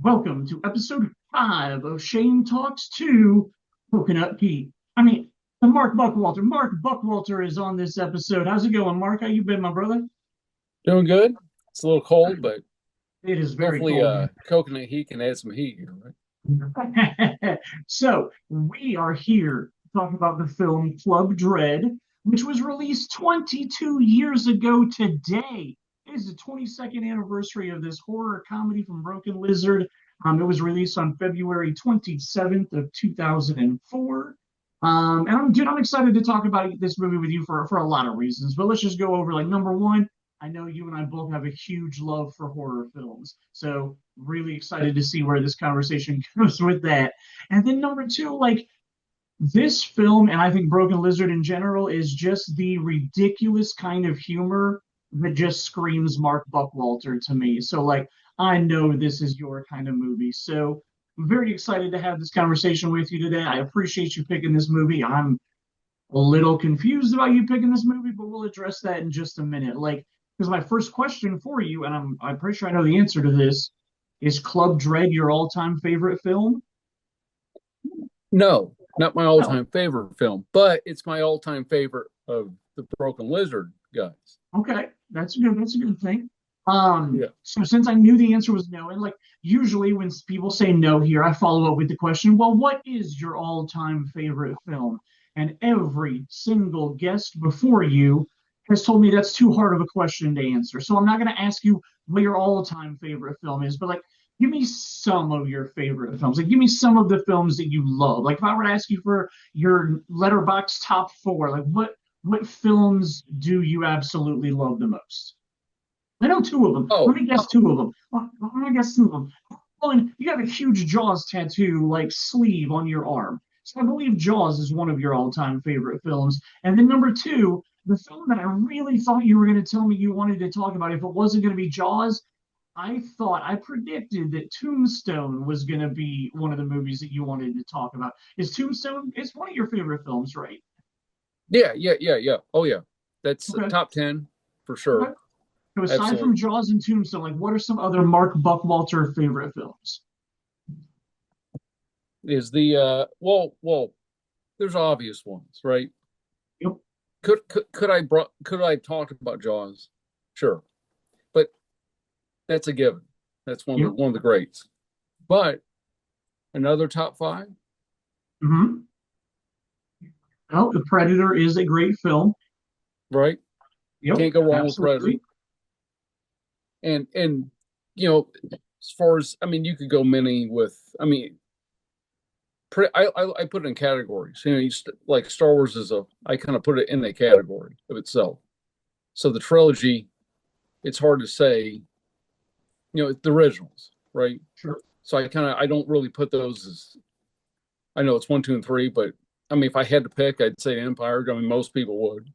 Welcome to episode 5 of Shane Talks to Coconut Pete. Mark Buckwalter. Mark Buckwalter is on this episode. How's it going, Mark? How you been, my brother? Doing good. It's a little cold, but It is very hopefully cold. coconut heat can add some heat here, right? So, we are here to talk about the film Club Dread, which was released 22 years ago today. It is the 22nd anniversary of this horror comedy from Broken Lizard. It was released on February 27th of 2004. I'm excited to talk about this movie with you for a lot of reasons. But let's just go over like number one. I know you and I both have a huge love for horror films. So really excited to see where this conversation goes with that. And then number two, like this film, and I think Broken Lizard in general, is just the ridiculous kind of humor that just screams Mark Buckwalter to me. So like I know this is your kind of movie. So I'm very excited to have this conversation with you today. I appreciate you picking this movie. I'm a little confused about you picking this movie, but we'll address that in just a minute. Like, because my first question for you, and I'm pretty sure I know the answer to this, is Club Dread your all-time favorite film? No, not my No. all-time favorite film, but it's my all-time favorite of the Broken Lizard guys. Okay, that's a good thing. Yeah. So since I knew the answer was no, and like usually when people say no here, I follow up with the question, well, what is your all-time favorite film? And every single guest before you has told me that's too hard of a question to answer. So I'm not going to ask you what your all-time favorite film is, but like give me some of your favorite films. Like give me some of the films that you love. Like if I were to ask you for your letterbox top four, like what films do you absolutely love the most? I know two of them. Let Oh, me guess two of them. Let me guess two of them. One, you have a huge Jaws tattoo, like sleeve on your arm. So I believe Jaws is one of your all-time favorite films. And then number two, the film that I really thought you were going to tell me you wanted to talk about, if it wasn't going to be Jaws, I predicted that Tombstone was going to be one of the movies that you wanted to talk about. Is Tombstone? It's one of your favorite films, right? yeah. Oh, yeah. That's Okay. top 10 for Okay. sure. So aside from Absolutely. Jaws and Tombstone, like what are some other Mark Buckwalter favorite films? Is well, there's obvious ones, right? Yep. Could I talk about Jaws? Sure. But that's a given. That's Yep. one of the greats. But another top five, Mm-hmm. Well, The Predator is a great film. right? Yep. Can't go wrong with Predator. Absolutely. And as far as you could go many with I put it in categories. Like Star Wars is a I kind of put it in a category of itself. So the trilogy, it's hard to say. The originals, right? Sure. So I don't really put those as I know it's one, two, and three, but if I had to pick, I'd say Empire. Most people would,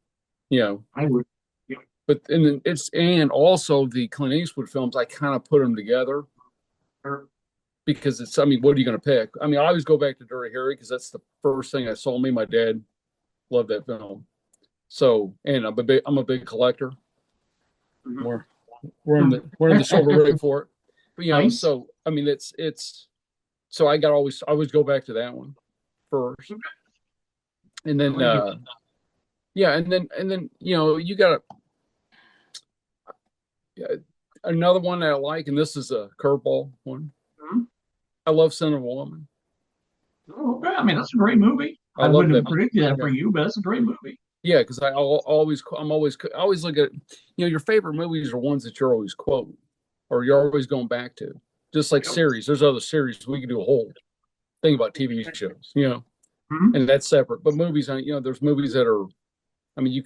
you know. I would. Yep. But and also the Clint Eastwood films, I kind of put them together Sure. because what are you going to pick? I always go back to Dirty Harry because that's the first thing I saw. My dad loved that film. So, and I'm a big collector. Mhm. We're we're in the silver rig for it. But Nice. so it's so I always go back to that one first, and I then like it. yeah, and then you got another one that I like, and this is a curveball one. Mhm. I love Son of a Woman. Oh, okay. That's a great movie. I I love wouldn't that. have predicted that for Yeah, you, but that's a great movie. yeah, because I always look at your favorite movies are ones that you're always quoting or you're always going back to. Just like Yep. series, there's other series we can do a whole thing about TV shows, Mhm. and that's separate. But movies, there's movies that are, you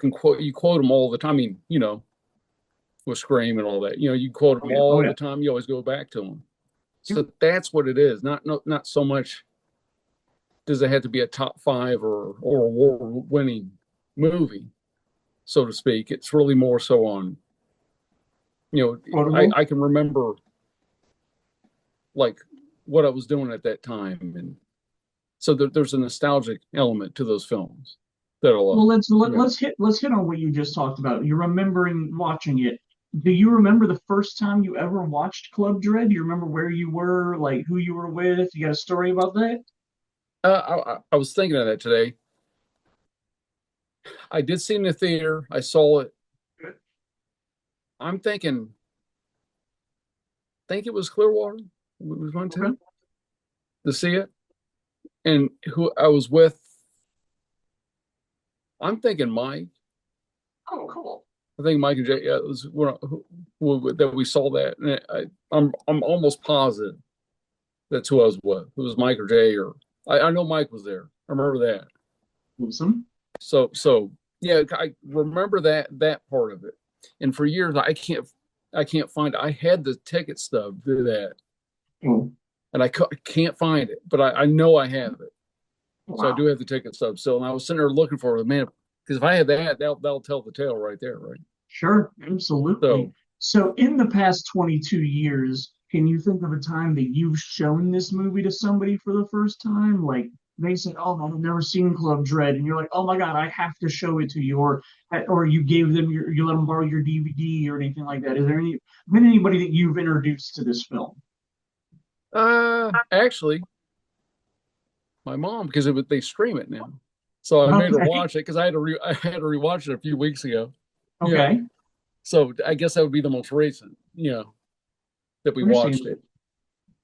quote them all the time. With Scream and all that, you quote Oh them yeah. Oh all yeah. the time. You always go back to them. Yep. So that's what it is. Not so much does it have to be a top five or award winning movie, so to speak. It's really more so on, Quotable. I can remember like what I was doing at that time, and so there's a nostalgic element to those films that I love. Well, Yeah. let's hit on what you just talked about. You're remembering watching it. Do you remember the first time you ever watched Club Dread? Do you remember where you were, like who you were with? You got a story about that? I was thinking of that today. I did see it in the theater. I saw it. I'm thinking, think it was Clearwater. We was going Okay. to see it, and who I was with. I'm thinking Mike. Oh, cool. I think Mike and Jay. Yeah, it was that we saw that, and I'm almost positive that's who I was with. It was Mike or Jay, or I know Mike was there. I remember that. Awesome. So yeah, I remember that part of it. And for years, I can't find. I had the ticket stub to that, Oh, and I can't find it, but I know I have it. So I do wow. have the ticket stub still, and I was sitting there looking for it, man. Because if I had that, that'll tell the tale right there, right? Sure, absolutely. So So, in the past 22 years, can you think of a time that you've shown this movie to somebody for the first time? Like they said, "Oh, I've never seen Club Dread," and you're like, "Oh my God, I have to show it to you," or you gave them you let them borrow your DVD or anything like that. Is there been anybody that you've introduced to this film? actually, my mom because they stream it now, so I made her Okay, watch it because I had to rewatch it a few weeks ago. Yeah, okay, so I guess that would be the most recent, that we watched understandable. it.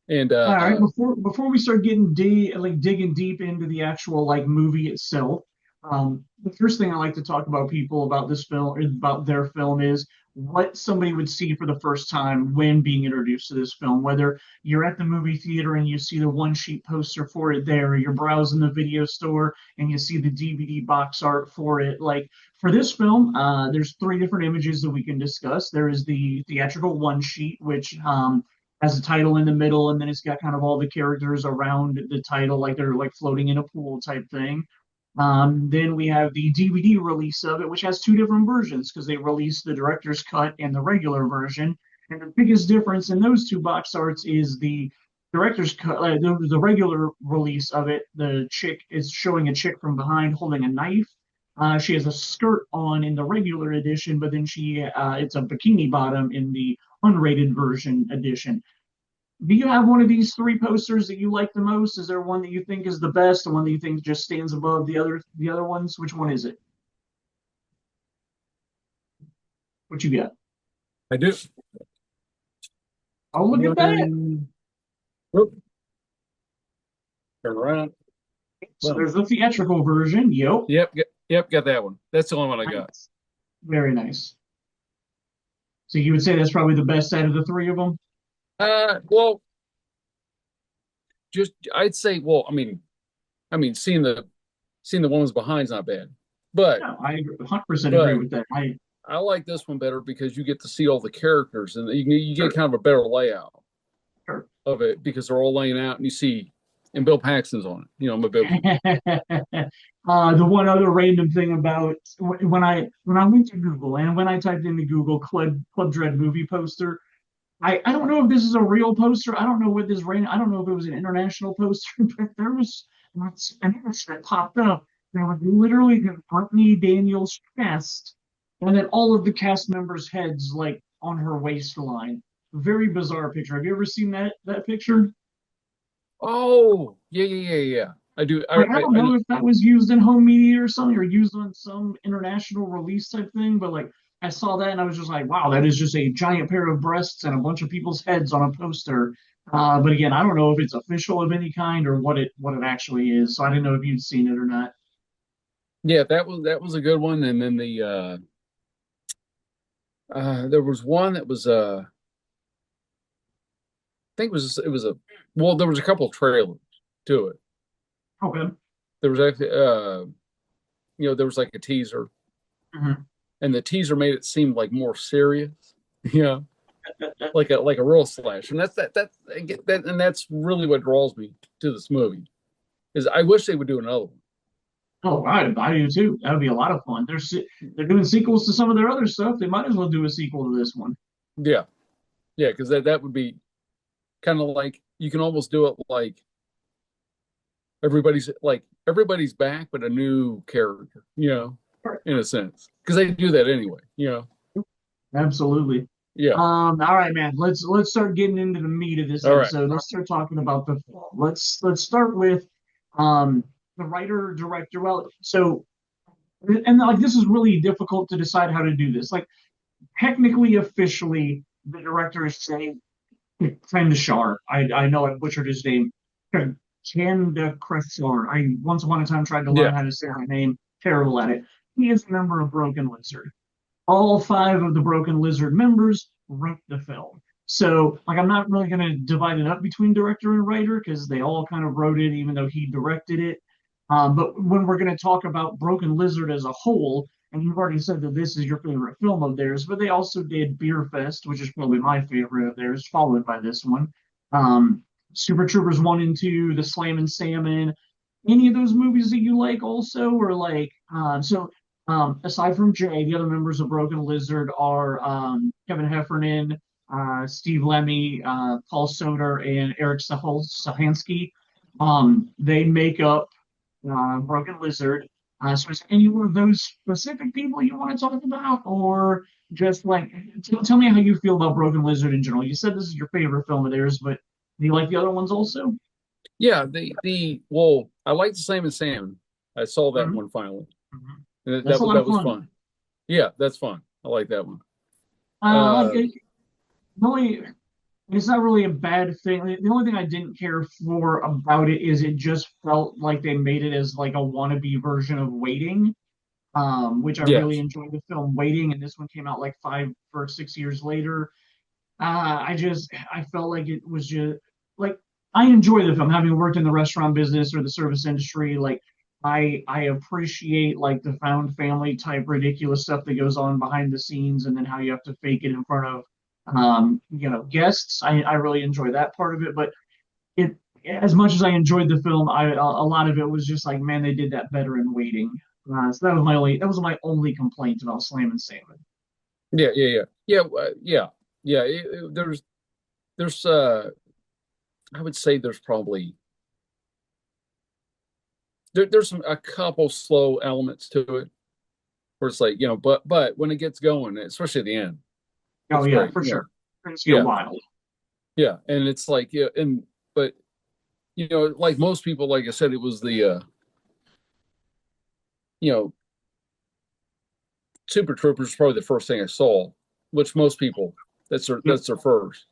And All right, before we start getting digging deep into the actual like movie itself, the first thing I like to talk about people about this film about their film is what somebody would see for the first time when being introduced to this film. Whether you're at the movie theater and you see the one sheet poster for it there, or you're browsing the video store and you see the DVD box art for it. Like for this film, there's three different images that we can discuss. There is the theatrical one sheet, which has a title in the middle, and then it's got kind of all the characters around the title, like they're like floating in a pool type thing. Then we have the DVD release of it, which has two different versions because they released the director's cut and the regular version. And the biggest difference in those two box arts is the director's cut, the regular release of it. The chick is showing a chick from behind holding a knife. She has a skirt on in the regular edition, but then it's a bikini bottom in the unrated version edition. Do you have one of these three posters that you like the most? Is there one that you think is the best, and one that you think just stands above the other ones? Which one is it? What you got? I do. Oh, look at that. Whoop, turn around. So Well, there's the theatrical version. Yep. yep, got that one. That's the only one I got. Nice. Very nice. So you would say that's probably the best out of the three of them? Well, just I'd say, well, I mean, seeing the ones behind's not bad, but No, I 100% agree but with that. I like this one better because you get to see all the characters and you get kind of a better layout Sure. of it because they're all laying out and you see, and Bill Paxton's on it. I'm a big one. The one other random thing about when I went to Google and when I typed into Google Club Dread movie poster, I don't know if this is a real poster. I don't know what this ran. I don't know if it was an international poster, but there was an image that popped up. There was literally the Brittany Daniels chest, and then all of the cast members' heads like on her waistline. Very bizarre picture. Have you ever seen that picture? Oh, yeah. I do. Like I don't know if that was used in home media or something, or used on some international release type thing, but like I saw that and I was just like, wow, that is just a giant pair of breasts and a bunch of people's heads on a poster. But again, I don't know if it's official of any kind or what it actually is. So I didn't know if you'd seen it or not. Yeah, that was a good one. And then there was one that was I think it was a well, there was a couple of trailers to it. Okay. There was actually there was like a teaser, Mhm. and the teaser made it seem like more serious. Yeah, like a real slash, and I get that, and that's really what draws me to this movie. Is I wish they would do another one. Oh, I do too. That would be a lot of fun. They're doing sequels to some of their other stuff. They might as well do a sequel to this one. Yeah, yeah, because that would be kind of like you can almost do it like everybody's back, but a new character, in a sense, because they do that anyway. Absolutely. Yeah. All right, man. Let's start getting into the meat of this All right. episode. Let's start talking about the film. Let's start with um the writer director. Well, so and like this is really difficult to decide how to do this. Like technically, officially, the director is saying Kandashar. I know I butchered his name. Kanda Kressar. I once upon a time tried to learn Yeah. how to say her name. Terrible at it. He is a member of Broken Lizard. All five of the Broken Lizard members wrote the film. So, like, I'm not really going to divide it up between director and writer because they all kind of wrote it, even though he directed it. But when we're going to talk about Broken Lizard as a whole, and you've already said that this is your favorite film of theirs, but they also did Beer Fest, which is probably my favorite of theirs, followed by this one. Um, Super Troopers 1 and 2, The Slam and Salmon. Any of those movies that you like also, or like, aside from Jay, the other members of Broken Lizard are Kevin Heffernan, Steve Lemmy, Paul Soder, and Eric Sahansky. They make up Broken Lizard. So is any one of those specific people you want to talk about, or just like tell me how you feel about Broken Lizard in general? You said this is your favorite film of theirs, but do you like the other ones also? Yeah. The well, I like the Slam and Salmon. I saw that Mhm, one finally. mhm. And That's a lot that of was fun. fun. Yeah, that's fun. I like that one. Like Uh, the only it's not really a bad thing. The only thing I didn't care for about it is it just felt like they made it as like a wannabe version of Waiting, which I really yes. enjoyed the film Waiting, and this one came out like 5 or 6 years later. I felt like it was just like I enjoy the film, having worked in the restaurant business or the service industry. Like I appreciate like the found family type ridiculous stuff that goes on behind the scenes, and then how you have to fake it in front of guests. I really enjoy that part of it, but it as much as I enjoyed the film, a lot of it was just like, man, they did that better in Waiting. So that was my only complaint about Slam and Salmon. Yeah, yeah, yeah. Yeah, yeah. Yeah, there's I would say there's probably there's some a couple slow elements to it where it's like, but when it gets going, especially at the end, Oh it's yeah, great. for sure. Things get Yeah, wild. yeah. And it's like, yeah, and but like most people, like I said, it was the you know, Super Troopers is probably the first thing I saw, which most people Yep. that's their first.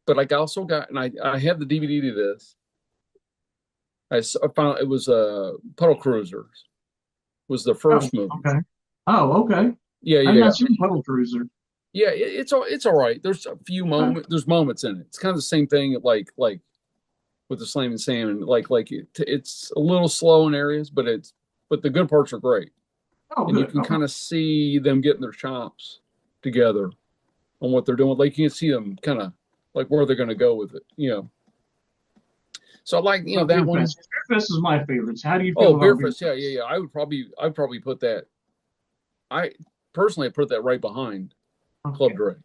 But like I also got and I had the DVD to this. I found it was Puddle Cruisers was the Oh, first movie. okay. Oh, okay. Yeah, I've yeah, not yeah. seen Puddle Cruiser. Yeah, it's all right. There's a few Okay. moments. There's moments in it. It's kind of the same thing, like with the Slam and Salmon. It's a little slow in areas, but the good parts are great, Oh, and you good. can Okay. kind of see them getting their chops together on what they're doing. Like you can see them kind of like where they're going to go with it. So I like So that Beer one. Fest. Beer Fest is my favorite. So how do you Oh, feel Beer about Beer Fest. Yeah, yeah, Fest? yeah. I'd probably put that. I personally put that right behind Club Okay. Dread.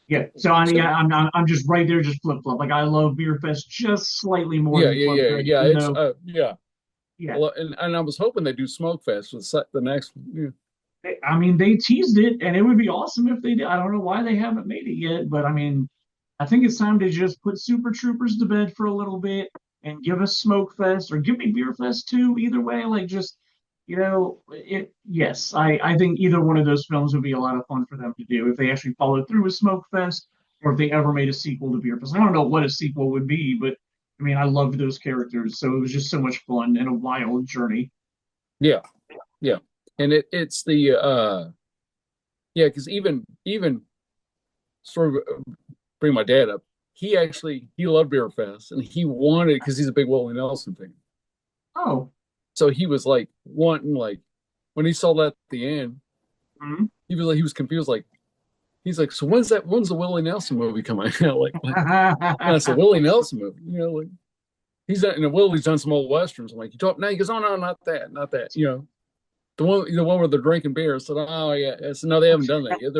Yeah. So So I'm just right there, just flip flop. Like I love Beer Fest just slightly more yeah, than yeah, Club yeah, Dread, yeah. even It's though yeah. yeah. Well, and I was hoping they do Smoke Fest with the next one. Yeah. I mean, they teased it, and it would be awesome if they did. I don't know why they haven't made it yet, but I mean, I think it's time to just put Super Troopers to bed for a little bit and give us Smoke Fest or give me Beer Fest too. Either way, like just it. Yes, I think either one of those films would be a lot of fun for them to do if they actually followed through with Smoke Fest or if they ever made a sequel to Beer Fest. I don't know what a sequel would be, but I mean, I loved those characters, so it was just so much fun and a wild journey. Yeah, yeah. And it's the yeah, because even sort of bring my dad up. He loved Beer Fest and he wanted because he's a big Willie Nelson fan. Oh, So he was like wanting like when he saw that at the end, mhm. he was confused like he's like, so when's the Willie Nelson movie coming out? Like and it's a Willie Nelson movie, like he's done and Willie's done some old westerns. I'm like, you talk now he goes, oh no, not that, not that. The one where they're drinking beer. I said, oh yeah. I said, no, they haven't done that yet.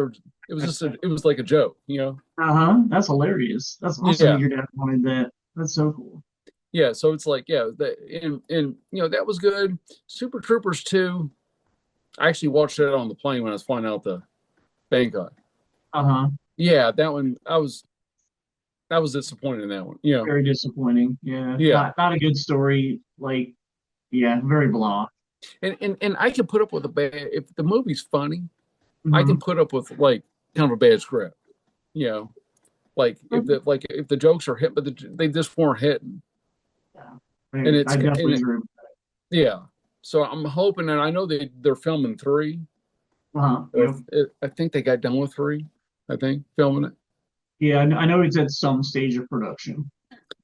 It was like a joke. Uh-huh. That's hilarious. That's awesome that Yeah. your dad wanted that. That's so cool. Yeah. So it's like, yeah, and that was good. Super Troopers 2. I actually watched that on the plane when I was flying out to Bangkok. Uh-huh. Yeah, that was disappointed in that one. Very disappointing. Yeah. Yeah. Not a good story. Like, yeah, very blah. And I can put up with a bad if the movie's funny, I can Hmm. put up with like kind of a bad script. You know, like if the jokes are hit, but they just weren't hitting, Yeah. and it's I and definitely it, agree. yeah. So I'm hoping, and I know they're filming three, Uh-huh. or Yep. I think they got done with three. I think filming it. Yeah, I know it's at some stage of production.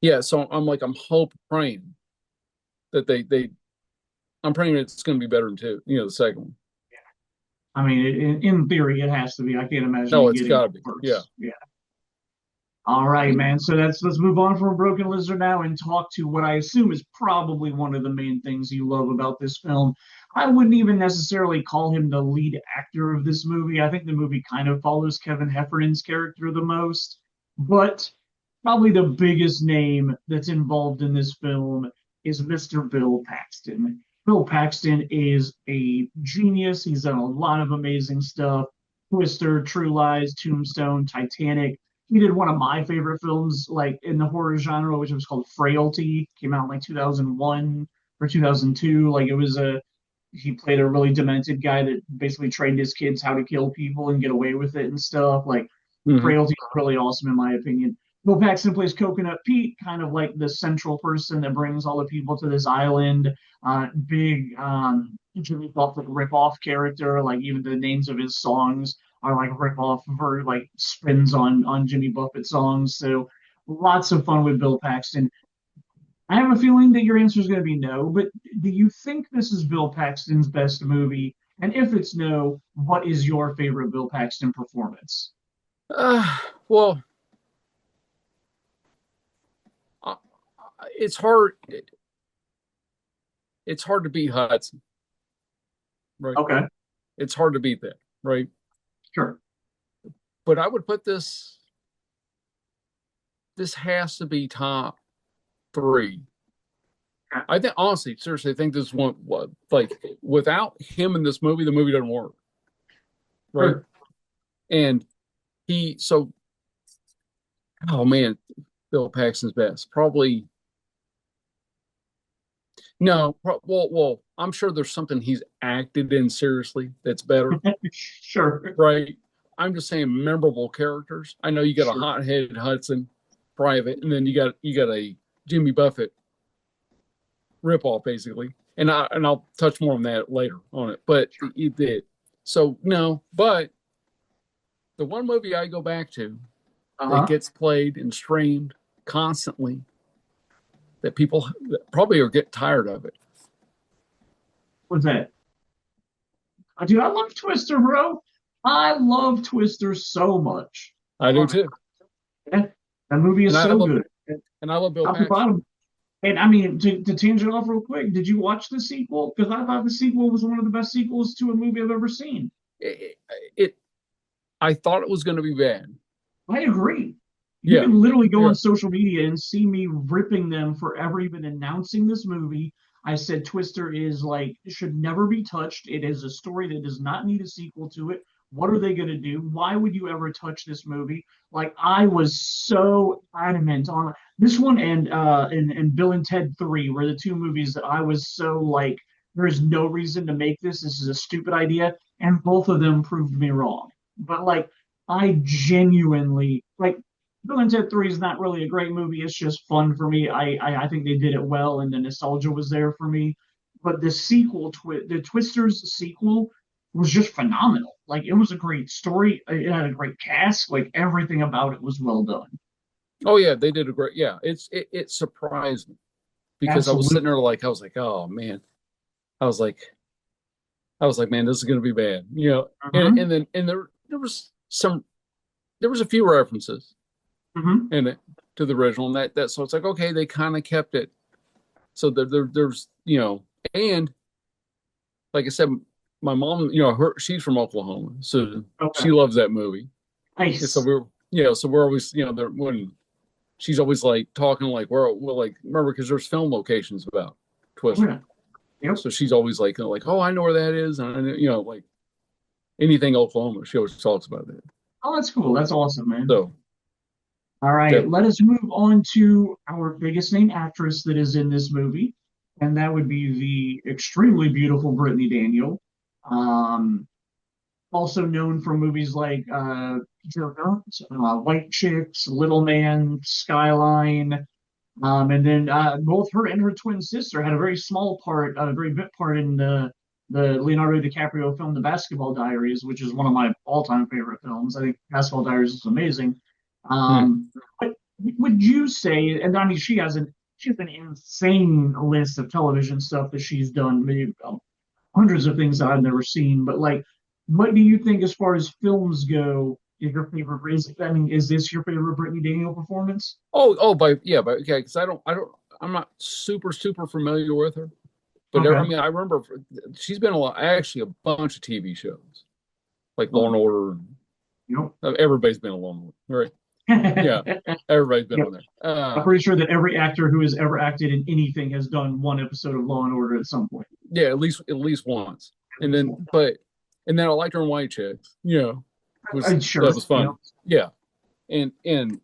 Yeah. So I'm praying that I'm praying it's going to be better than two. The second one. I mean, in theory, it has to be. I can't imagine No, it it's getting got to be. Yeah. worse. Yeah. All right, man. So let's move on from Broken Lizard now and talk to what I assume is probably one of the main things you love about this film. I wouldn't even necessarily call him the lead actor of this movie. I think the movie kind of follows Kevin Heffernan's character the most, but probably the biggest name that's involved in this film is Mr. Bill Paxton. Bill Paxton is a genius. He's done a lot of amazing stuff. Twister, True Lies, Tombstone, Titanic. He did one of my favorite films, like in the horror genre, which was called Frailty. Came out in like 2001 or 2002. Like it was a he played a really demented guy that basically trained his kids how to kill people and get away with it and stuff. Like Hmm. Frailty is really awesome in my opinion. Bill Paxton plays Coconut Pete, kind of like the central person that brings all the people to this island. Big Jimmy Buffett rip-off character. Like even the names of his songs are like rip-off or like spins on Jimmy Buffett songs. So lots of fun with Bill Paxton. I have a feeling that your answer is going to be no, but do you think this is Bill Paxton's best movie? And if it's no, what is your favorite Bill Paxton performance? Uh, well, uh, it's hard. It's hard to beat Hudson, right? Okay, It's hard to beat that, right? sure. But I would put this. This has to be top three. I think honestly, seriously, I think this one, what, like without him in this movie, the movie doesn't work, right? Sure. And he, so, oh man, Bill Paxton's best, probably no. Well, I'm sure there's something he's acted in seriously that's better, Sure. right? I'm just saying memorable characters. I know you got a Sure. hothead Hudson, private, and then you got a Jimmy Buffett ripoff basically. And I'll touch more on that later on it. But it did. So no, but the one movie I go back to that Uh-huh. gets played and streamed constantly that people that probably are get tired of it. What's that? Dude, I love Twister, bro. I love Twister so much. I do too. Yeah, that movie And is I so love good. and I love Bill Top to Paxton. bottom. And I mean, to change it off real quick, did you watch the sequel? Because I thought the sequel was one of the best sequels to a movie I've ever seen. It, it I thought it was going to be bad. I agree. You Yeah. can literally go Yeah. on social media and see me ripping them for ever even announcing this movie. I said Twister is like should never be touched. It is a story that does not need a sequel to it. What are they going to do? Why would you ever touch this movie? Like I was so adamant on this one and Bill and Ted 3 were the two movies that I was so like there's no reason to make this. This is a stupid idea, and both of them proved me wrong. But like I genuinely like Bill and Ted 3 is not really a great movie. It's just fun for me. I think they did it well, and the nostalgia was there for me. But the sequel, the Twisters sequel, was just phenomenal. Like it was a great story. It had a great cast. Like everything about it was well done. Oh yeah, they did a great. Yeah, it surprised me because I was Absolutely. sitting there like I was like, oh man, I was like, man, this is gonna be bad, Mm-hmm. And then there was a few references Mm-hmm. in it to the original, and that so it's like okay, they kind of kept it. So there's and like I said, my mom, she's from Oklahoma, so Okay. she loves that movie, and so Nice. we're always there when she's always like talking like we're like remember because there's film locations about Twister. Okay. Yep. So she's always like, oh, I know where that is, and like anything Oklahoma, she always talks about that. Oh, that's cool. That's awesome, man. So All right, that let us move on to our biggest name actress that is in this movie, and that would be the extremely beautiful Brittany Daniel. Um, Also known for movies like Joe Dirt, White Chicks, Little Man, Skyline, and then both her and her twin sister had a very small part, a very bit part in the Leonardo DiCaprio film The Basketball Diaries, which is one of my all-time favorite films. I think Basketball Diaries is amazing. hmm. But would you say, and I mean, she has an insane list of television stuff that she's done, maybe hundreds of things that I've never seen. But like, what do you think as far as films go? Is your favorite? I mean, is this your favorite Brittany Daniel performance? by yeah, but okay, because I'm not super familiar with her, but I Okay. mean, I remember she's been a lot, actually a bunch of TV shows like Law Oh, and Order. yep. Everybody's been a Law and Order, right? Yeah, everybody's been Yep. on there. I'm pretty sure that every actor who has ever acted in anything has done one episode of Law and Order at some point. Yeah, at least once, At and least then one. and then I liked her in White Chicks. That Sure. was You know, funny. Yeah, and and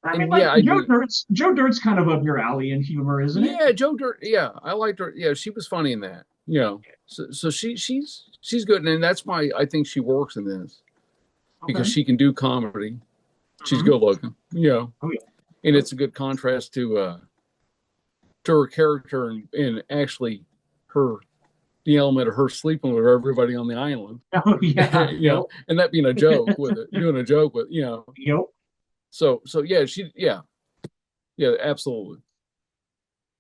I mean, and like yeah, I do. Joe Dirt's kind of up your alley in humor, isn't it? Yeah, Joe Dirt. Yeah, I liked her. Yeah, she was funny in that. So she's good, and that's why I think she works in this because Okay. she can do comedy. She's Hmm. good looking. Oh yeah. And it's a good contrast to her character and actually her the element of her sleeping with everybody on the island. Oh yeah. Yep. And that being a joke with it, doing a joke with Yep. So yeah, yeah, absolutely.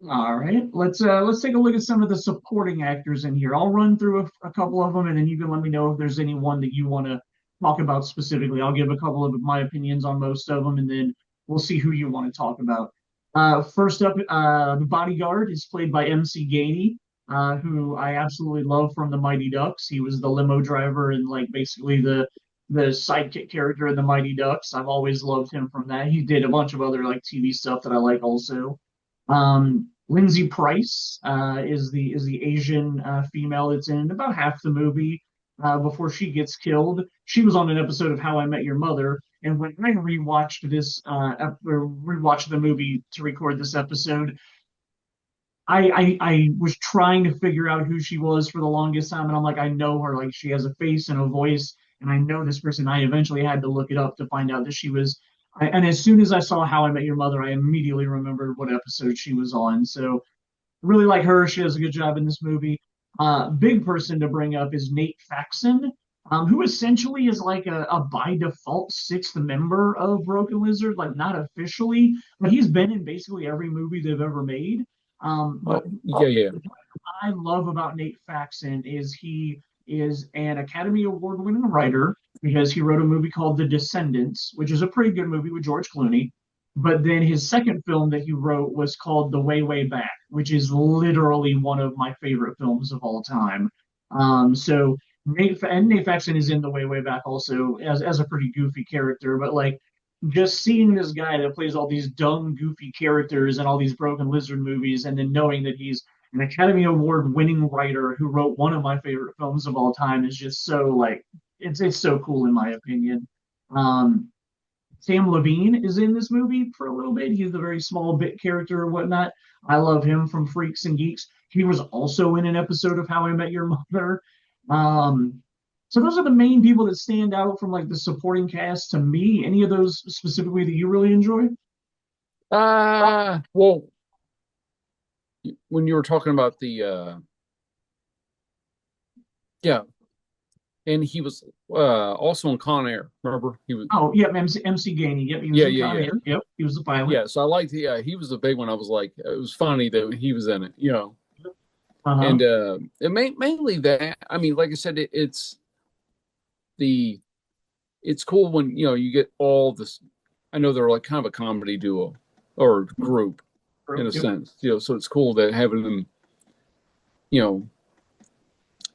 All right, let's take a look at some of the supporting actors in here. I'll run through a couple of them, and then you can let me know if there's any one that you want to talk about specifically. I'll give a couple of my opinions on most of them, and then we'll see who you want to talk about. First up, the bodyguard is played by MC Gainey, who I absolutely love from the Mighty Ducks. He was the limo driver and like basically the sidekick character in the Mighty Ducks. I've always loved him from that. He did a bunch of other like TV stuff that I like also. Lindsay Price is the Asian female that's in about half the movie. Before she gets killed, she was on an episode of How I Met Your Mother, and when I rewatched the movie to record this episode, I was trying to figure out who she was for the longest time, and I'm like, I know her, like she has a face and a voice, and I know this person. I eventually had to look it up to find out that she was. And as soon as I saw How I Met Your Mother, I immediately remembered what episode she was on. So really like her. She does a good job in this movie. Big person to bring up is Nate Faxon, who essentially is like a by default sixth member of Broken Lizard, like not officially, but he's been in basically every movie they've ever made. But Oh yeah, yeah. what I love about Nate Faxon is he is an Academy Award winning writer because he wrote a movie called The Descendants, which is a pretty good movie with George Clooney. But then his second film that he wrote was called The Way, Way Back, which is literally one of my favorite films of all time. So Nate Faxon is in The Way, Way Back also as a pretty goofy character, but like just seeing this guy that plays all these dumb, goofy characters in all these Broken Lizard movies, and then knowing that he's an Academy Award winning writer who wrote one of my favorite films of all time is just so like it's so cool in my opinion. Um, Sam Levine is in this movie for a little bit. He's a very small bit character or whatnot. I love him from Freaks and Geeks. He was also in an episode of How I Met Your Mother. Um, so those are the main people that stand out from like the supporting cast to me. Any of those specifically that you really enjoy? Well, when you were talking about the yeah, and he was also in Con Air. Remember, he was. Oh, yep, MC Gainey. Yep, he was Yeah, in yeah, Con yeah, Air. Yep, he was the pilot. yeah. So I liked. Yeah, he was a big one. I was like, it was funny that he was in it. Uh-huh. And mainly that. I mean, like I said, the it's cool when you get all this. I know they're like kind of a comedy duo or group in a Yep. sense. So it's cool that having them. You know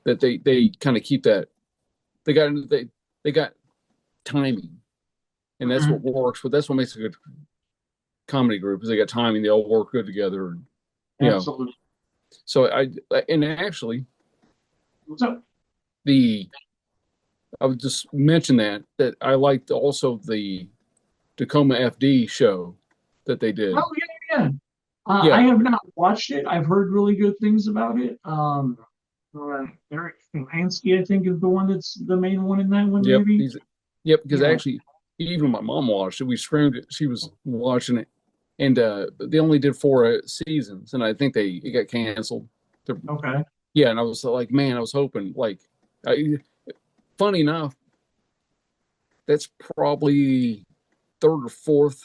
that they kind of keep that they got timing, and that's what Mhm. works. But that's what makes a good comedy group is they got timing. They all work good together. And, you know, Absolutely. so I and actually What's up? the I would just mention that I liked also the Tacoma FD show that they did. Oh yeah, yeah. I Yeah, have not watched it. I've heard really good things about it. Eric Hansky, I think, is the one that's the main one in that one, yep. maybe. He's yep. Because Yeah. actually, even my mom watched it. We streamed it. She was watching it, and they only did 4 seasons, and I think it got canceled. Okay. Yeah, and I was like, man, I was hoping like, I, funny enough, that's probably third or fourth,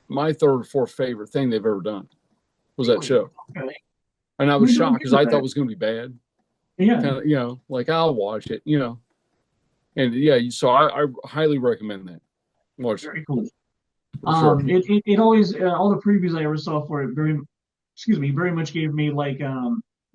my third or fourth favorite thing they've ever done was that Really? show. Okay. And I was Maybe I'll shocked because give I it thought it that. was going to be bad. Yeah. Kind of, like I'll watch it, and yeah, so I highly recommend that. Watch it Very cool. for sure. It always all the previews I ever saw for it excuse me, very much gave me like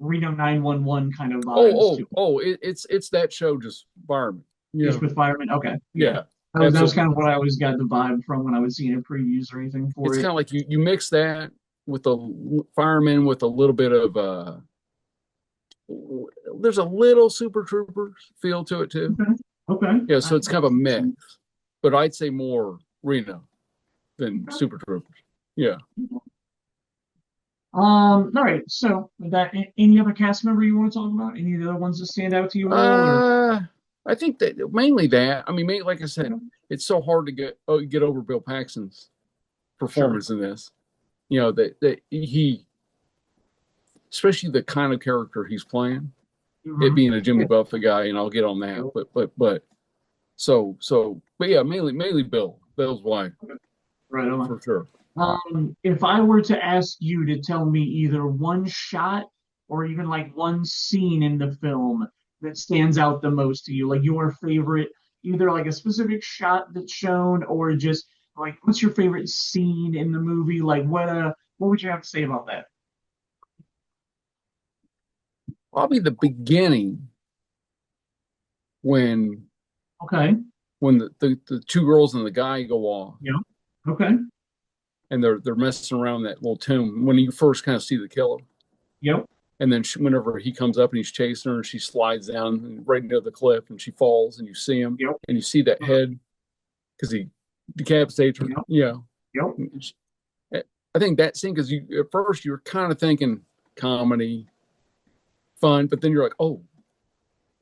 Reno 911 kind of vibes too. It's that show just environment. Just Yeah, with firemen. Okay. Yeah. yeah, That was kind of absolutely. what I always got the vibe from when I was seeing previews or anything for It's it. kind of like you mix that with the firemen with a little bit of there's a little Super Troopers feel to it too. Okay. Okay. Yeah, so it's kind of a mix, but I'd say more Reno than Okay. Super Troopers. Yeah. All right. So any other cast member you want to talk about? Any of the other ones that stand out to you at all? Or Uh, I think that mainly that. I mean, like I said, it's so hard to get over Bill Paxton's sure. performance in this. That he, especially the kind of character he's playing, it Hmm. being a Jimmy Buffett guy, and I'll get on that. But yeah, mainly Bill's wife Right on. for sure. If I were to ask you to tell me either one shot or even like one scene in the film that stands out the most to you, like your favorite, either like a specific shot that's shown or just like what's your favorite scene in the movie? Like what would you have to say about that? Probably the beginning when Okay. the two girls and the guy go off Yeah. Okay. and they're messing around that little tomb when you first kind of see the killer. Yep. And then whenever he comes up and he's chasing her, and she slides down right into the cliff, and she falls, and you see him, Yep. and you see that head because he decapitates her. Yep. Yeah, Yep. I think that scene because you at first you're kind of thinking comedy, fun, but then you're like, oh,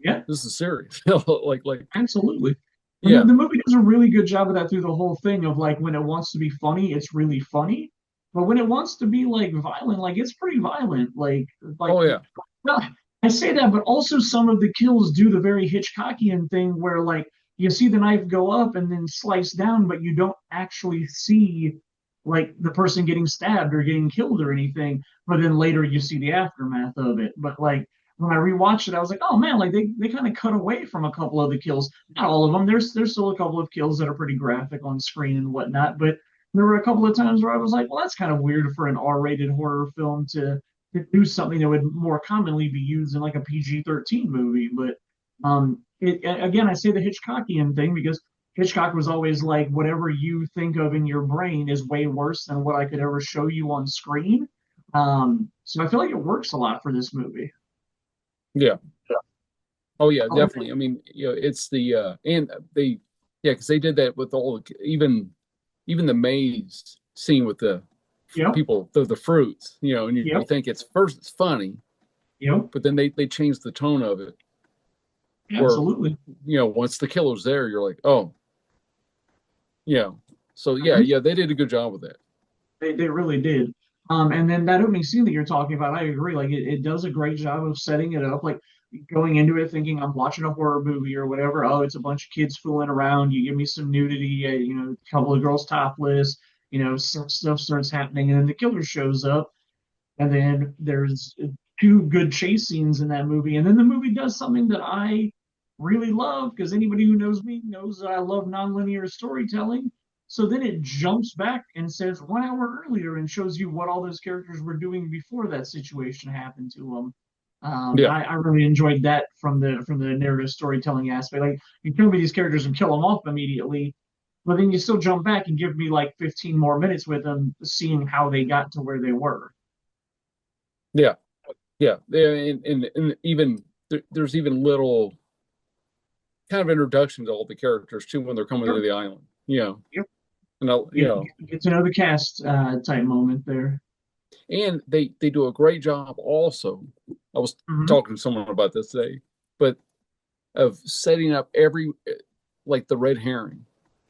Yeah. this is serious. like Absolutely. And yeah, the movie does a really good job of that through the whole thing of like when it wants to be funny, it's really funny. But when it wants to be like violent, like it's pretty violent. Like oh yeah, well, I say that, but also some of the kills do the very Hitchcockian thing where like you see the knife go up and then slice down, but you don't actually see like the person getting stabbed or getting killed or anything. But then later you see the aftermath of it. But like when I rewatched it, I was like, oh man, like they kind of cut away from a couple of the kills. Not all of them. There's still a couple of kills that are pretty graphic on screen and whatnot. But there were a couple of times where I was like, well, that's kind of weird for an R-rated horror film to do something that would more commonly be used in like a PG-13 movie. But again, I say the Hitchcockian thing because Hitchcock was always like, whatever you think of in your brain is way worse than what I could ever show you on screen. So I feel like it works a lot for this movie. yeah, oh yeah, Oh, definitely. I mean, it's the and they yeah because they did that with all even the maze scene with the yep, people the fruits, and you yep, think it's funny, yep, but then they changed the tone of it where absolutely. once the killer's there, you're like, oh, yeah. So yeah, Mhm. yeah, they did a good job with that. They really did. And then that opening scene that you're talking about, I agree. Like it does a great job of setting it up. Like going into it thinking I'm watching a horror movie or whatever. Oh, it's a bunch of kids fooling around. You give me some nudity, a couple of girls topless. Some stuff starts happening, and then the killer shows up, and then there's two good chase scenes in that movie, and then the movie does something that I really love because anybody who knows me knows that I love nonlinear storytelling. So then it jumps back and says 1 hour earlier and shows you what all those characters were doing before that situation happened to them. Yeah, I really enjoyed that from the narrative storytelling aspect. Like you kill me these characters and kill them off immediately, but then you still jump back and give me like 15 more minutes with them, seeing how they got to where they were. yeah, yeah. And even there's even little kind of introduction to all the characters too when they're coming to Sure. the island. Yep. And Get to know the cast type moment there. and they do a great job also. I was Hmm. talking to someone about this today, but of setting up every like the red herring,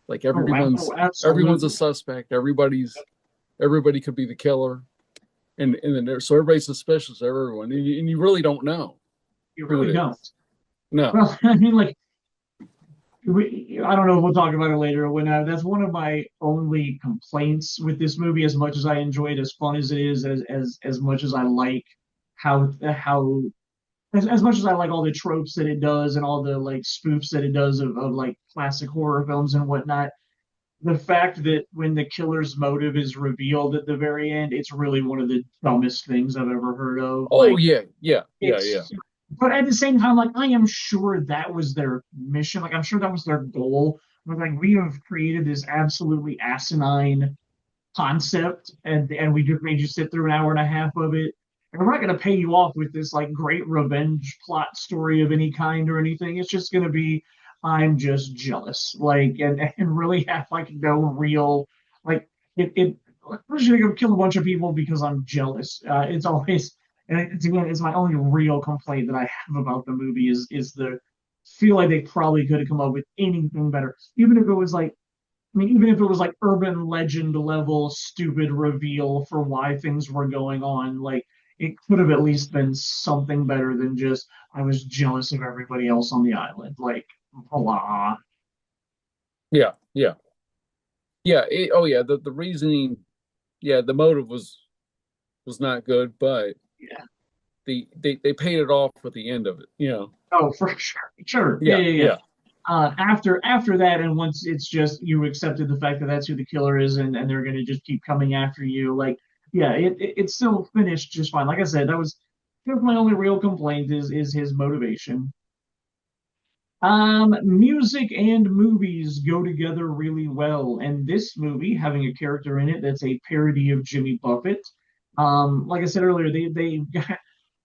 like Oh, everyone's a absolutely. suspect. Everybody could be the killer, and then so everybody's suspicious of everyone, and you really don't know You who it really don't. is. No. Well, I mean, like, I don't know if we'll talk about it later. When that's one of my only complaints with this movie. As much as I enjoy it, as fun as it is, as much as I like how as much as I like all the tropes that it does and all the like spoofs that it does of like classic horror films and whatnot, the fact that when the killer's motive is revealed at the very end, it's really one of the dumbest things I've ever heard of. Oh Like yeah, yeah, yeah, yeah. it's, but at the same time, like I am sure that was their mission. Like I'm sure that was their goal. But like we have created this absolutely asinine concept, and we just made you sit through an hour and a half of it. And we're not going to pay you off with this like great revenge plot story of any kind or anything. It's just going to be, I'm just jealous, like, and really have like no real, like, it. I'm just going to go kill a bunch of people because I'm jealous. It's always, and it's again, it's my only real complaint that I have about the movie is the feel like they probably could have come up with anything better, even if it was like, I mean, even if it was like urban legend level stupid reveal for why things were going on, like it could have at least been something better than just I was jealous of everybody else on the island. Like, blah. Yeah, yeah, yeah. Oh yeah, the reasoning, yeah, the motive was not good, but Yeah. they paid it off at the end of it. Oh, for sure. Sure. Yeah, Yeah, yeah, yeah. yeah, After that, and once it's just you accepted the fact that that's who the killer is, and they're gonna just keep coming after you, like yeah, it still finished just fine. Like I said, that was my only real complaint is his motivation. Music and movies go together really well, and this movie having a character in it that's a parody of Jimmy Buffett. Like I said earlier, they've got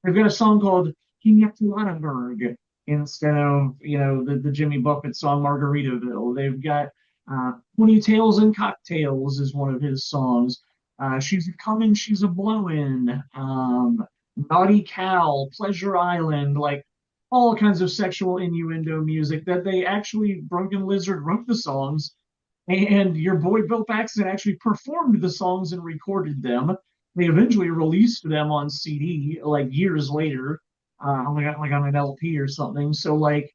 a song called Kinyakulanberg instead of the Jimmy Buffett song Margaritaville. They've got Ponytails and Cocktails is one of his songs. She's a comin', she's a blowin'. Naughty Cow, Pleasure Island, like all kinds of sexual innuendo music that they actually Broken Lizard wrote the songs, and your boy Bill Paxton actually performed the songs and recorded them. They eventually released them on CD like years later, like on an LP or something. So like,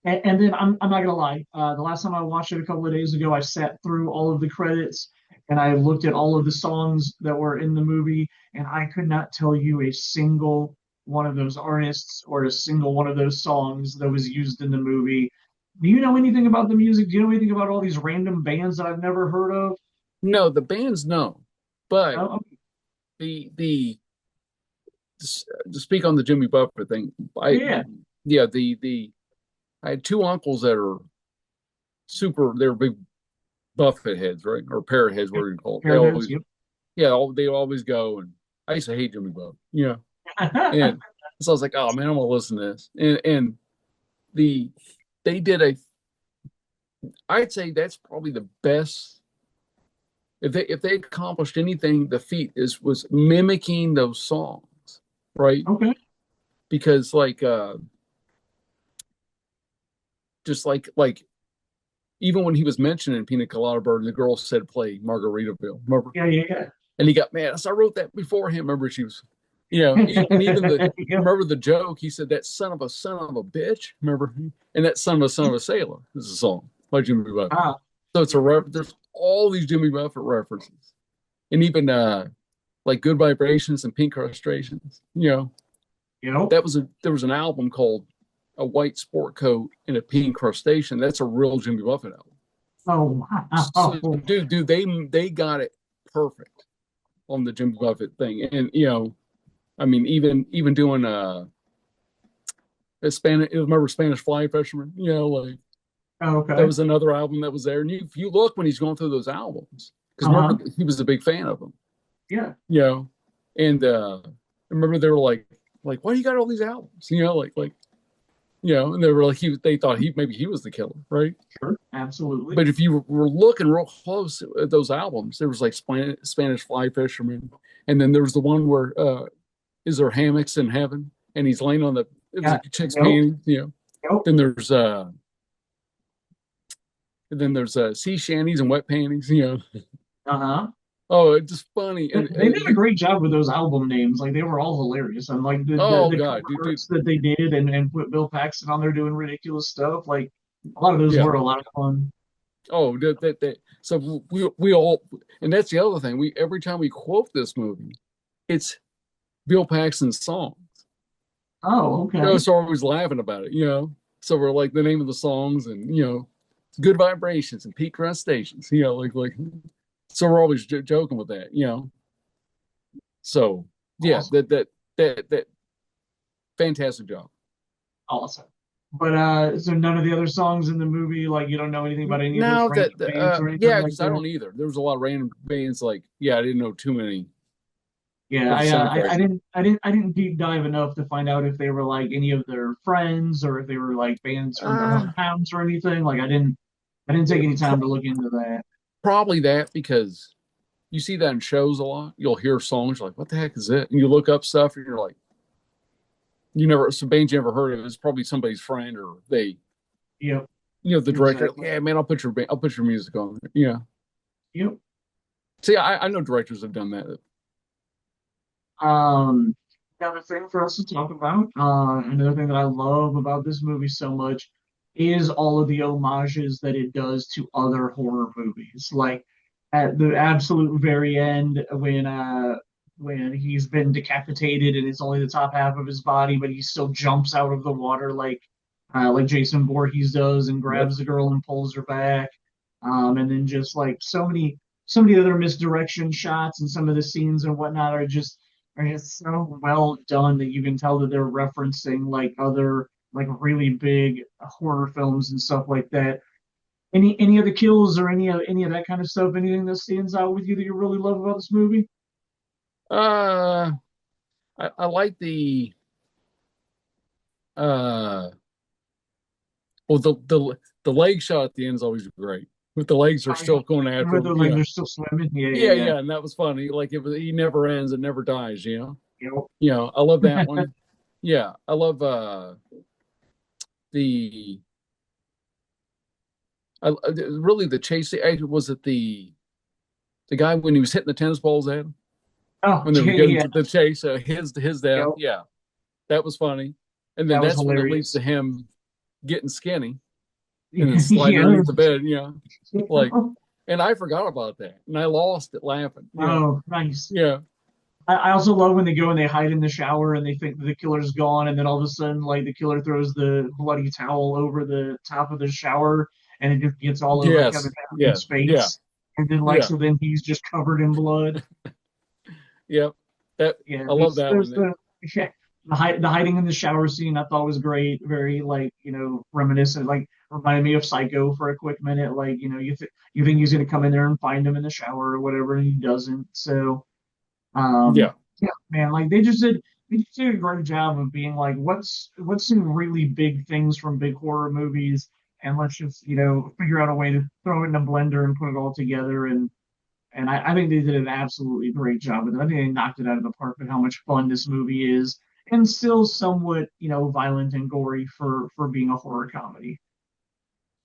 and then I'm not gonna lie, the last time I watched it a couple of days ago, I sat through all of the credits and I looked at all of the songs that were in the movie, and I could not tell you a single one of those artists or a single one of those songs that was used in the movie. Do you know anything about the music? Do you know anything about all these random bands that I've never heard of? no, the bands no, but Oh, the to speak on the Jimmy Buffett thing, I yeah, yeah the I had two uncles that are super. They're big Buffett heads, right, or parrot heads, whatever you call it. They Airheads, always yep. they always go, and I used to hate Jimmy Buffett, and so I was like, oh man, I'm gonna listen to this, and the they did a I'd say that's probably the best if they accomplished anything, the feat is was mimicking those songs, right? Okay. Because just like even when he was mentioning Pina Colada Bird, the girl said play Margaritaville, remember? Yeah, yeah, And he got mad. So I wrote that before him. Remember, she was, and even the yeah. Yep. remember the joke. He said that son of a bitch. Remember, and that son of a sailor is a song by Jimmy Buffett. Ah, So it's a there's all these Jimmy Buffett references, and even like Good Vibrations and Pink Crustaceans. yep. There was an album called A White Sport Coat and a Pink Crustacean. That's a real Jimmy Buffett album. Oh, So wow. dude, they got it perfect on the Jimmy Buffett thing, and I mean, even doing a Spanish, remember Spanish Fly Fisherman? Like that Okay. was another album that was there. And if you look when he's going through those albums, because Uh-huh. remember he was a big fan of them, Yeah. you know, and I remember they were like, why do you got all these albums? Like And they were like they thought maybe he was the killer, right? Sure, absolutely. But if you were looking real close at those albums, there was like Spanish Fly Fisherman, and then there was the one where is there hammocks in heaven, and he's laying on the it was Yeah, like a chick's nope, panties, nope. Then there's sea shanties and wet panties. Uh-huh. Oh, it's just funny, They and they did a great job with those album names. Like they were all hilarious. And like oh the cover god, dude, arts that they did and put Bill Paxton on there doing ridiculous stuff. Like a lot of those yeah. were a lot of fun. Oh, that. So we all, and that's the other thing. We every time we quote this movie, it's Bill Paxton's song. Oh, okay. So we're always laughing about it. So we're like the name of the songs and good vibrations and peak rest stations. Like so we're always joking with that. So yeah, Awesome. that fantastic job. Awesome. But so none of the other songs in the movie, like you don't know anything about any of those Now random bands or anything yeah, like because I that. don't either. There was a lot of random bands like I didn't know too many Yeah, of the soundtrack. I didn't deep dive enough to find out if they were like any of their friends or if they were like bands from Uh, around towns or anything. Like I didn't take any time to look into that. Probably that because you see that in shows a lot. You'll hear songs you're like, what the heck is it? And you look up stuff and you're like, some bands you never heard of. It's probably somebody's friend or Yep, the director. exactly. Yeah, man, I'll put your music on. Yeah. Yep. See, I know directors have done that. Um, Another thing for us to talk about, another thing that I love about this movie so much is all of the homages that it does to other horror movies. Like at the absolute very end, when he's been decapitated and it's only the top half of his body, but he still jumps out of the water like Jason Voorhees does and Yep. grabs the girl and pulls her back. And then just like so many other misdirection shots and some of the scenes and whatnot are just so well done that you can tell that they're referencing like other like really big horror films and stuff like that. Any of the kills or any of that kind of stuff? Anything that stands out with you that you really love about this movie? Uh, I like uh, well, the leg shot at the end is always great. With the legs are Oh, yeah. still going after Where him. they're like they're still swimming. Yeah, Yeah, yeah, yeah, and that was funny. Like he never ends and never dies. yeah. I love that one. Yeah, I love the really the chase. Was it the guy when he was hitting the tennis balls at him Oh, when they were yeah, getting yeah. to the chase? His death. Yep. Yeah, that was funny. And then That was that's when it leads to hilarious. him getting skinny and then sliding Yeah. underneath the bed. Like, and I forgot about that and I lost it laughing. Oh, nice. Yeah, I also love when they go and they hide in the shower and they think the killer's gone, and then all of a sudden, like the killer throws the bloody towel over the top of the shower, and it just gets all over yes, Kevin yeah, Bacon's yeah, face, and then like yeah, so then he's just covered in blood. yeah. That Yeah, I love that there's one. the yeah, the hiding in the shower scene I thought was great, very like reminiscent, like reminded me of Psycho for a quick minute. Like you think he's gonna come in there and find him in the shower or whatever, and he doesn't. So. Yeah. Yeah, man, like they just did a great job of being like, what's some really big things from big horror movies, and let's just figure out a way to throw it in a blender and put it all together, and I think they did an absolutely great job with it. I think they knocked it out of the park with how much fun this movie is, and still somewhat violent and gory for being a horror comedy.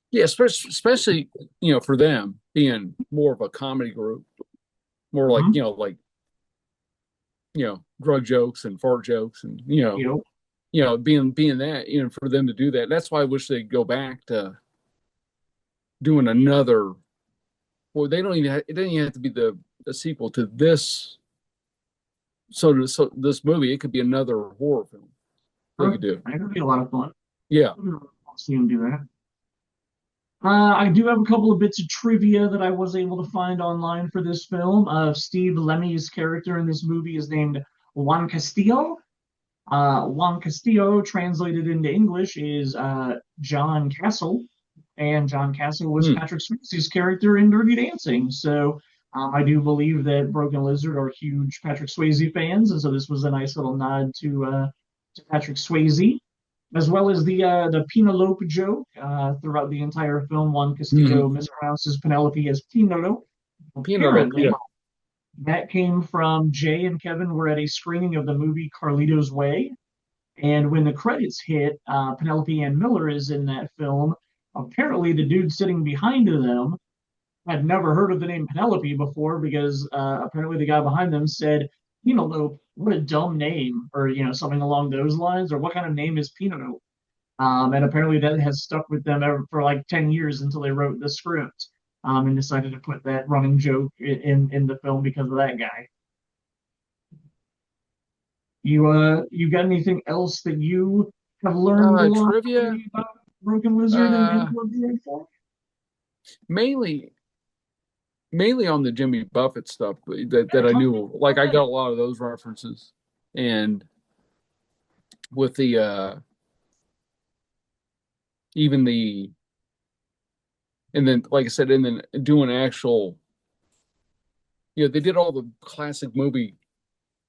Yeah, especially for them being more of a comedy group, more like Mm-hmm. drug jokes and fart jokes and You know, being that for them to do that. That's why I wish they'd go back to doing another. Well, they don't even it doesn't even have to be the sequel to this. So this movie, it could be another horror film they could do. It would be a lot of fun. Yeah. I'll see him do that. I do have a couple of bits of trivia that I was able to find online for this film. Steve Lemmy's character in this movie is named Juan Castillo. Juan Castillo, translated into English, is John Castle, and John Castle was Hmm. Patrick Swayze's character in Dirty Dancing. So I do believe that Broken Lizard are huge Patrick Swayze fans, and so this was a nice little nod to Patrick Swayze. as well as the Penelope joke throughout the entire film. Juan Castillo Hmm. mispronounces Penelope as Penelope. Penelope, Apparently, yeah. that came from Jay and Kevin were at a screening of the movie Carlito's Way, and when the credits hit, Penelope Ann Miller is in that film. Apparently, the dude sitting behind them had never heard of the name Penelope before because apparently the guy behind them said, Penelope, what a dumb name, or something along those lines, or what kind of name is Penelope? And apparently that has stuck with them ever, for like 10 years until they wrote the script and decided to put that running joke in the film because of that guy. You got anything else that you have learned along the Trivia, way about Broken Lizard and uh, Club Dread 4? mainly mainly on the Jimmy Buffett stuff that Yeah, I talk to me knew. Like I about got that. a lot of those references, and with the even the and then like I said, and then doing actual, they did all the classic movie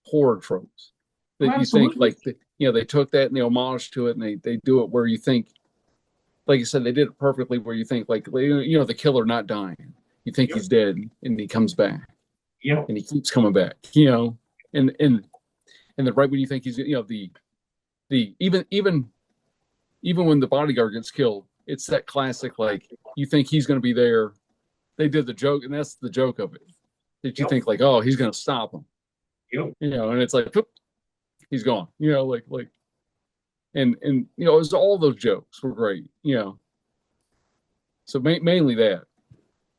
horror tropes Oh, that you think absolutely. they took that and they homage to it and they do it where you think, like you said, they did it perfectly where you think like the killer not dying, you think Yep. he's dead and he comes back Yep. and he keeps coming back, and then right when you think he's the even when the bodyguard gets killed, it's that classic like you think he's going to be there. They did the joke, and that's the joke of it. That you Yep. think like, oh, he's going to stop him, Yep. and it's like, whoop, he's gone, and it was all those jokes were great. So mainly that.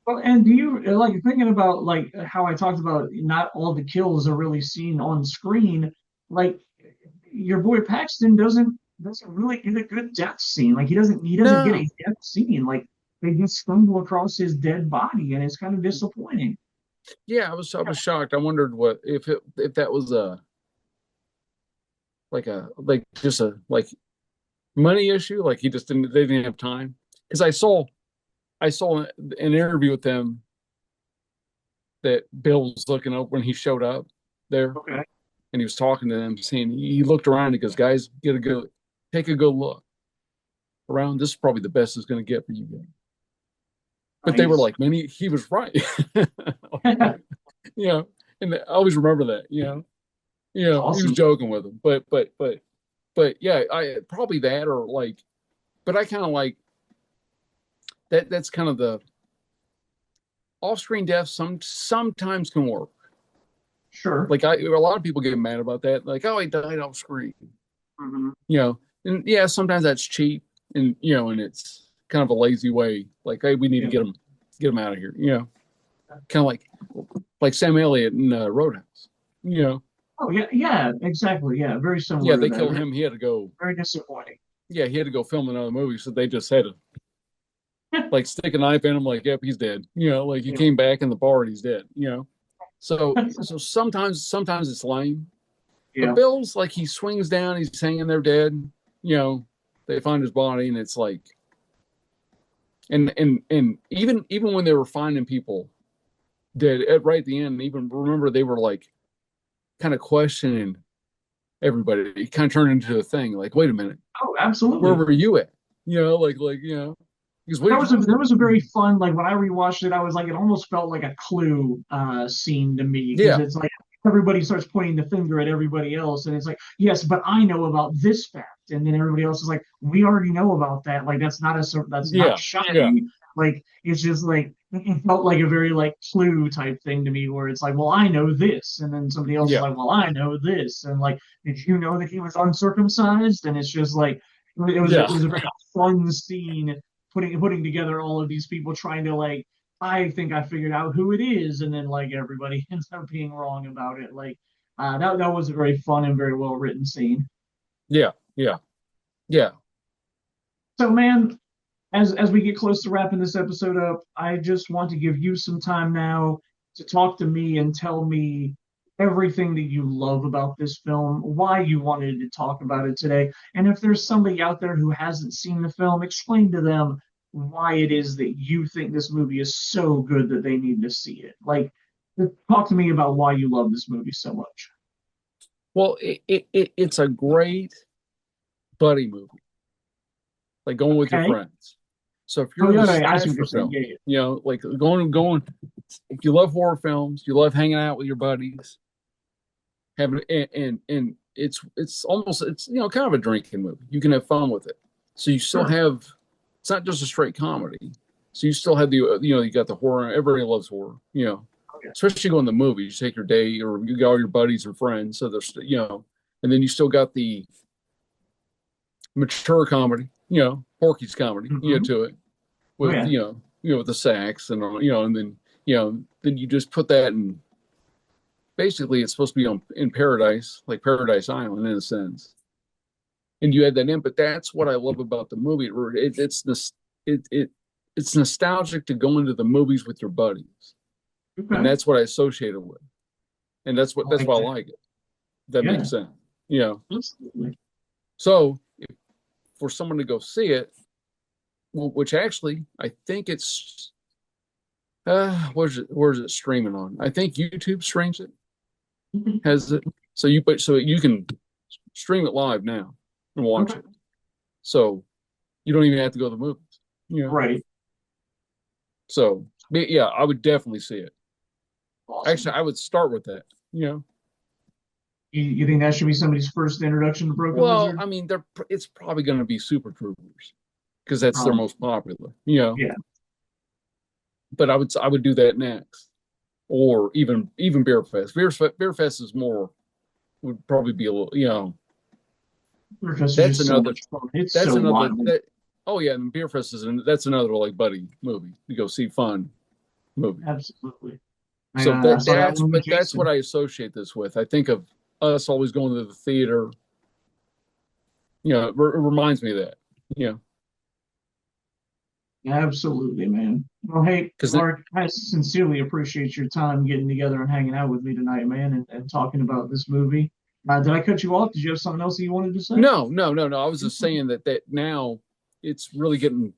Well, and do you like thinking about like how I talked about not all the kills are really seen on screen? Like your boy Paxton doesn't really get a good death scene. Like he doesn't get a No, death scene. Like they just stumble across his dead body, and it's kind of disappointing. yeah, I was shocked. I wondered what if that was a like just a like money issue, like he just didn't they didn't have time because I saw an interview with them that Bill was looking up when he showed up there, Okay. and he was talking to them, saying he looked around. He goes, "Guys, take a good look around. This is probably the best it's going to get for you guys." But they were Nice. like, "Man, he was right." Like, you know, and I always remember that. He was Awesome. joking with them, but yeah, I probably that or like, but I kind of like that. That's kind of the off-screen death. Sometimes can work. Sure. Like a lot of people get mad about that. Like, oh, he died off screen. Hmm. And yeah, sometimes that's cheap, and it's kind of a lazy way. Like, hey, we need to Yeah. get him out of here. Kind of like Sam Elliott in Roadhouse. You know, Oh yeah, yeah, exactly. Yeah, very yeah, similar to they that. kill Very, him. He had to go. very disappointing. Yeah, he had to go film another movie, so they just had to like stick a knife in him. Like, yep, he's dead. Like he Yeah. came back in the bar and he's dead. So sometimes it's lame. But Yeah. Bill's like he swings down, he's hanging there dead. You know, they find his body, and it's like, and even when they were finding people dead right at the end, even remember they were like kind of questioning everybody. It kind of turned into a thing. Like, wait a minute, Oh, where absolutely. were you at? Because what That did was you do? there was a very fun, like when I rewatched it, I was like it almost felt like a Clue scene to me because Yeah, it's like everybody starts pointing the finger at everybody else, and it's like, yes, but I know about this fact, and then everybody else is like, we already know about that. Like that's not yeah, yeah, shocking. Like it's just like it felt like a very like Clue type thing to me, where it's like, well, I know this, and then somebody else is yeah, like, well, I know this, and like, did you know that he was uncircumcised? And it's just like yeah, it was a very fun scene putting together all of these people trying to like I think I figured out who it is, and then like everybody ends up being wrong about it. Like that was a very fun and very well written scene. yeah, yeah, yeah. So man, as we get close to wrapping this episode up, I just want to give you some time now to talk to me and tell me everything that you love about this film, why you wanted to talk about it today, and if there's somebody out there who hasn't seen the film, explain to them why it is that you think this movie is so good that they need to see it. Like, talk to me about why you love this movie so much. Well, it's a great buddy movie. like going with your Okay. friends. So if Oh you're in yeah, the yeah, I see what you're slasher saying. film, Yeah, yeah. like going, if you love horror films, you love hanging out with your buddies, having and it's almost it's kind of a drinking movie. You can have fun with it. So you still Sure. have it's not just a straight comedy. So you still have the you got the horror. Everybody loves horror. Oh, yeah. Especially going to the movies. You take your day or you got all your buddies or friends. So there's and then you still got the mature comedy. Porky's comedy. Mm-hmm. To it Oh with yeah. with the sax and and then then you just put that in. Basically, it's supposed to be in paradise, like Paradise Island in a sense, and you add that in. But that's what I love about the movie. It's nostalgic to go into the movies with your buddies, and Okay. that's what I associate it with, and I that's like why I that. like it. That Yeah, makes sense. You know, absolutely. so for someone to go see it, which actually I think it's where's it streaming on? I think YouTube streams it, has it. So you can stream it live now and watch Okay. it. So you don't even have to go to the movies. Yeah. Right. So but yeah, I would definitely see it. Actually, Awesome. I would start with that. You think that should be somebody's first introduction to Broken Well, Lizard? I mean, it's probably going to be Super Troopers because that's their Um, most popular. yeah. But I would do that next, or even Beer Fest. Beer Fest is more would probably be a little. Professor That's just so another. much fun. It's That's so another. wild. That Oh yeah, and Beer Fest that's another like buddy movie to go see fun movie. Absolutely. So I saw that one with that's what Jason. I associate this with. I think of us always going to the theater. It reminds me of that. Absolutely, man. Well, hey, Because Mark, I sincerely appreciate your time getting together and hanging out with me tonight, man, and talking about this movie. Did I cut you off? Did you have something else that you wanted to say? no. I was just saying that now it's really getting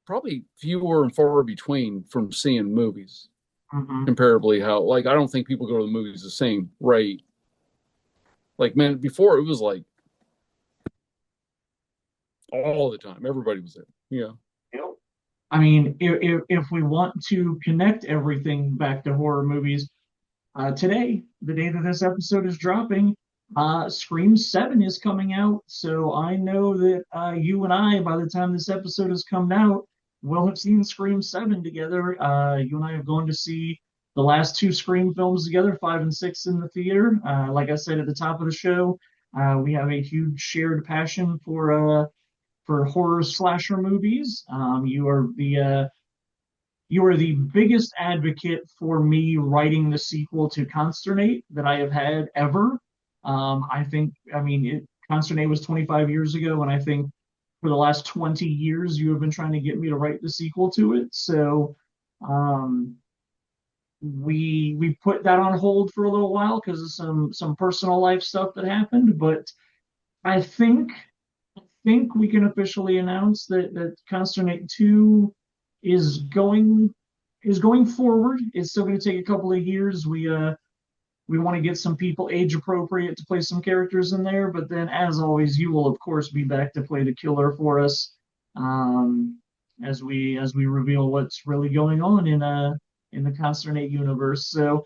probably fewer and far between from seeing movies Mm-hmm. comparably. How like I don't think people go to the movies the same rate. Like man, before it was like all the time. Everybody was there. Yep. I mean, if we want to connect everything back to horror movies, today, the day that this episode is dropping, Scream 7 is coming out. So I know that you and I, by the time this episode has come out, will have seen Scream 7 together. You and I have gone to see the last two Scream films together, 5 and 6 in the theater. Like I said at the top of the show, we have a huge shared passion for horror slasher movies. You are the biggest advocate for me writing the sequel to Consternate that I have had ever. I mean, Consternate was 25 years ago, and I think for the last 20 years you have been trying to get me to write the sequel to it. So um, we put that on hold for a little while because of some personal life stuff that happened. But I think we can officially announce that Consternate 2 is going is going forward. It's still going to take a couple of years. We want to get some people age appropriate to play some characters in there, but then as always, you will of course be back to play the killer for us as we reveal what's really going on in the Consternate universe. So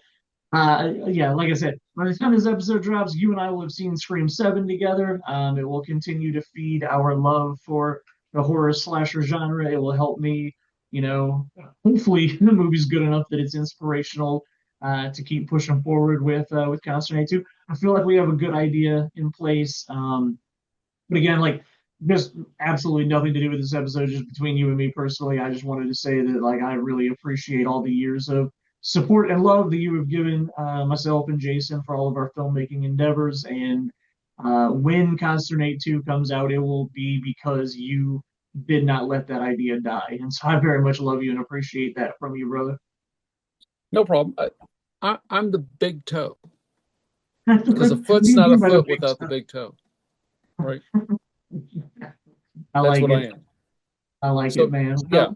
yeah, like I said, by the time this episode drops, you and I will have seen Scream 7 together. It will continue to feed our love for the horror slasher genre. It will help me, you know, hopefully the movie's good enough that it's inspirational to keep pushing forward with Consternate 2. I feel like we have a good idea in place. But again, like just absolutely nothing to do with this episode, just between you and me personally. I just wanted to say that like I really appreciate all the years of support and love that you have given myself and Jason for all of our filmmaking endeavors. And when Consternate 2 comes out, it will be because you did not let that idea die. And so I very much love you and appreciate that from you, brother. No problem. I'm the big toe because a What do foot's you not a mean by the foot big without the stuff? big toe, right? I That's like what I it. am. I like it, So man. yeah,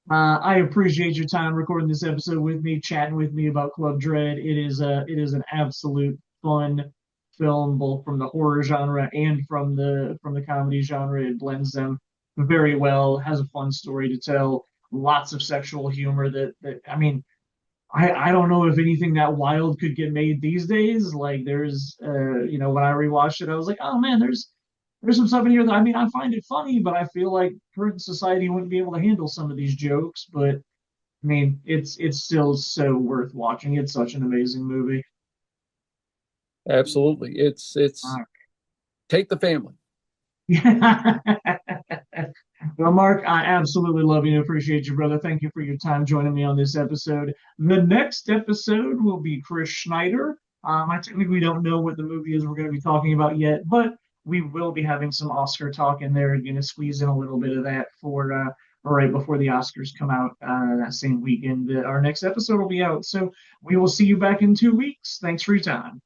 Well, I appreciate your time recording this episode with me, chatting with me about Club Dread. It is an absolute fun film, both from the horror genre and from the comedy genre. It blends them very well. Has a fun story to tell. Lots of sexual humor that I mean, I don't know if anything that wild could get made these days. Like there's when I rewatched it, I was like, oh man, there's some stuff in here that I mean I find it funny, but I feel like current society wouldn't be able to handle some of these jokes. But I mean, it's still so worth watching. It's such an amazing movie. Absolutely. It's take the family. Yeah. Well, Mark, I absolutely love you and appreciate you, brother. Thank you for your time joining me on this episode. The next episode will be Chris Schneider. I technically don't know what the movie is we're going to be talking about yet, but we will be having some Oscar talk in there. Going to squeeze in a little bit of that for right before the Oscars come out that same weekend. Our next episode will be out. So we will see you back in 2 weeks. Thanks for your time.